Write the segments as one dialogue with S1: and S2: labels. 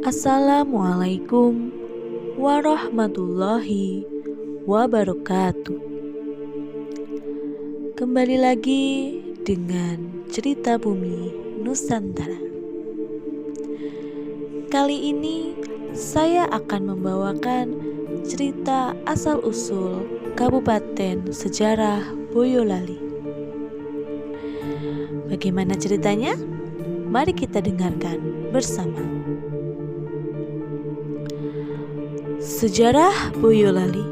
S1: Assalamualaikum warahmatullahi wabarakatuh. Kembali lagi dengan cerita bumi Nusantara. Kali ini saya akan membawakan cerita asal-usul Kabupaten Sejarah Boyolali. Bagaimana ceritanya? Mari kita dengarkan bersama. Sejarah Boyolali.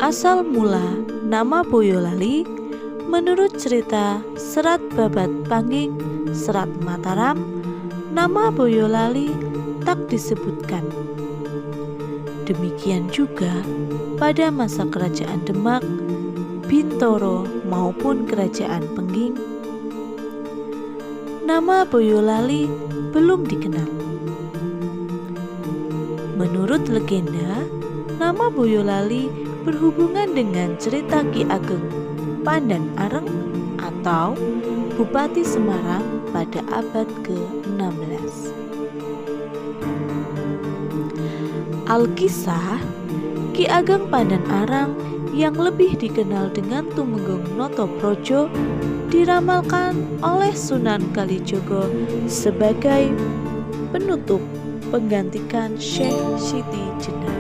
S1: Asal mula nama Boyolali menurut cerita Serat Babat Pangging Serat Mataram, nama Boyolali tak disebutkan. Demikian juga pada masa kerajaan Demak, Bintoro maupun kerajaan Pengging, nama Boyolali belum dikenal. Menurut legenda, nama Boyolali berhubungan dengan cerita Ki Ageng Pandan Areng atau Bupati Semarang pada abad ke-16. Alkisah, Ki Ageng Pandan Areng yang lebih dikenal dengan Tumenggung Notoprojo diramalkan oleh Sunan Kalijogo sebagai penutup penggantikan Syekh Siti Jenar.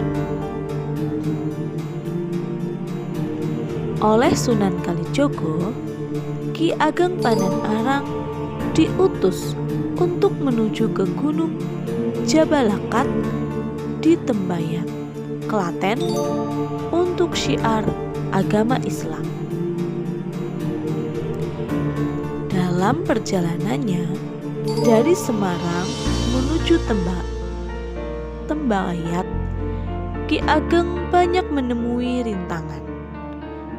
S1: Oleh Sunan Kalijogo, Ki Ageng Pandan Areng diutus untuk menuju ke Gunung Jabalakat di Tembayang, Klaten untuk syiar agama Islam. Dalam perjalanannya dari Semarang menuju Tembayat, Ki Ageng banyak menemui rintangan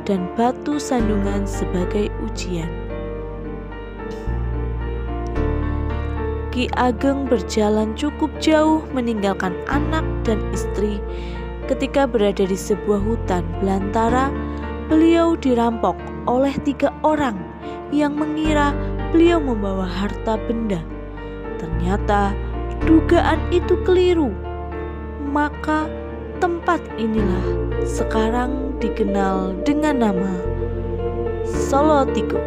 S1: dan batu sandungan sebagai ujian. Ki Ageng berjalan cukup jauh meninggalkan anak dan istri. Ketika berada di sebuah hutan belantara, beliau dirampok oleh 3 orang yang mengira beliau membawa harta benda. Ternyata dugaan itu keliru. Maka tempat inilah sekarang dikenal dengan nama Solotigo.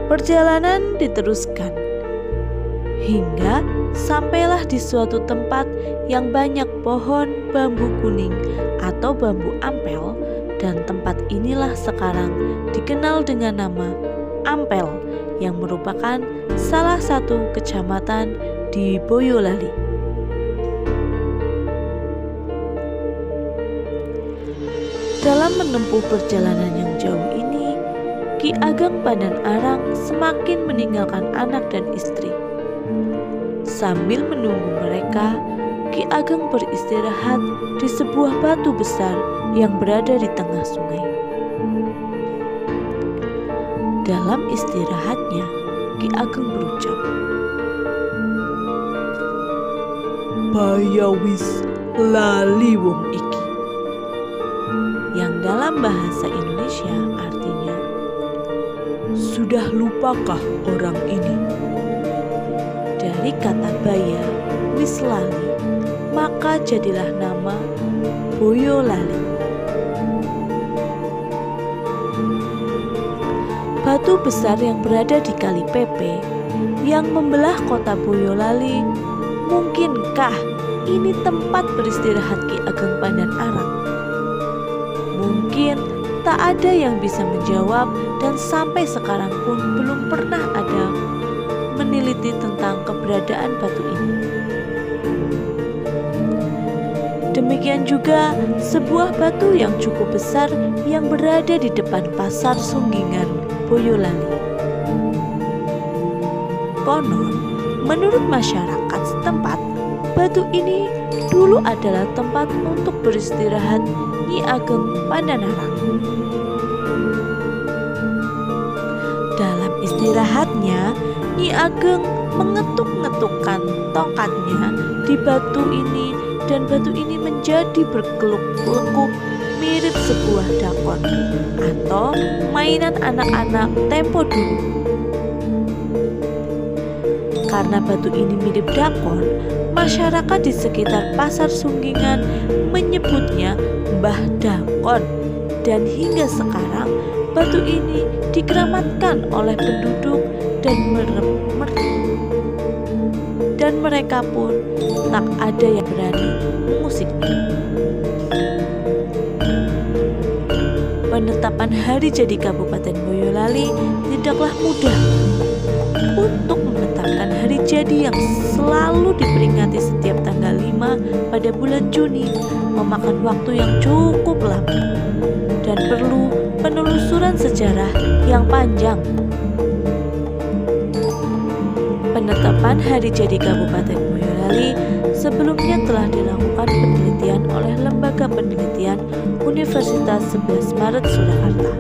S1: Perjalanan diteruskan hingga sampailah di suatu tempat yang banyak pohon bambu kuning atau bambu ampel, dan tempat inilah sekarang dikenal dengan nama Ampel yang merupakan salah satu kecamatan di Boyolali. Dalam menempuh perjalanan yang jauh ini, Ki Ageng Pandan Areng semakin meninggalkan anak dan istri. Sambil menunggu mereka, Ki Ageng beristirahat di sebuah batu besar yang berada di tengah sungai. Dalam istirahatnya, Ki Ageng berucap, "Baya wis lali wong iki," yang dalam bahasa Indonesia artinya, "Sudah lupakah orang ini?" Dari kata baya, wis lali, maka jadilah nama Boyolali. Batu besar yang berada di Kali Pepe yang membelah kota Boyolali, mungkinkah ini tempat beristirahat Ki Ageng Pandan Areng? Mungkin tak ada yang bisa menjawab, dan sampai sekarang pun belum pernah ada meneliti tentang keberadaan batu ini. Demikian juga sebuah batu yang cukup besar yang berada di depan pasar Sunggingan, Boyolali. Konon, menurut masyarakat setempat, batu ini dulu adalah tempat untuk beristirahat Nyi Ageng Pandan Areng. Dalam istirahatnya, Nyi Ageng mengetuk-ngetukkan tongkatnya di batu ini, dan batu ini menjadi berkeluk-keluk mirip sebuah dakon atau mainan anak-anak tempo dulu. Karena batu ini mirip dakon, masyarakat di sekitar Pasar Sunggingan menyebutnya Mbah Dakon, dan hingga sekarang batu ini dikeramatkan oleh penduduk dan mereka pun tak ada yang berani mengusiknya. Penetapan hari jadi Kabupaten Boyolali tidaklah mudah. Untuk menetapkan hari jadi yang selalu diperingati setiap tanggal 5 pada bulan Juni memakan waktu yang cukup lama dan perlu penelusuran sejarah yang panjang. Penetapan hari jadi Kabupaten Boyolali sebelumnya telah dilakukan penelitian oleh Lembaga Penelitian Universitas 11 Maret Surakarta.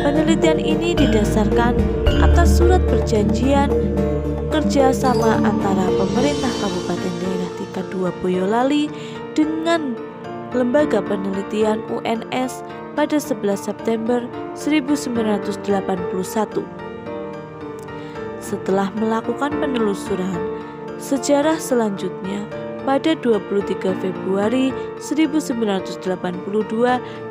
S1: Penelitian ini didasarkan atas surat perjanjian kerjasama antara pemerintah Kabupaten Daerah Tingkat 2 Boyolali dengan Lembaga Penelitian UNS pada 11 September 1981. Setelah melakukan penelusuran, sejarah selanjutnya pada 23 Februari 1982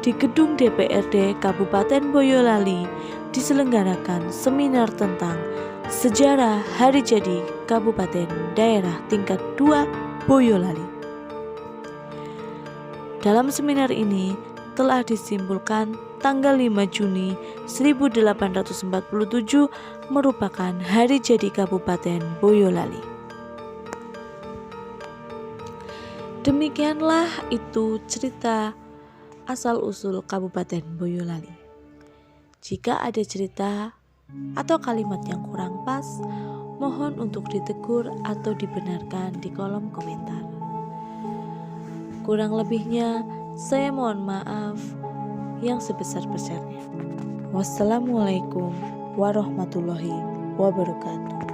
S1: di gedung DPRD Kabupaten Boyolali diselenggarakan seminar tentang sejarah hari jadi Kabupaten Daerah Tingkat 2 Boyolali. Dalam seminar ini telah disimpulkan tanggal 5 Juni 1847 merupakan hari jadi Kabupaten Boyolali. Demikianlah itu cerita asal-usul Kabupaten Boyolali. Jika ada cerita atau kalimat yang kurang pas, mohon untuk ditegur atau dibenarkan di kolom komentar. Kurang lebihnya, saya mohon maaf yang sebesar-besarnya. Wassalamualaikum warahmatullahi wabarakatuh.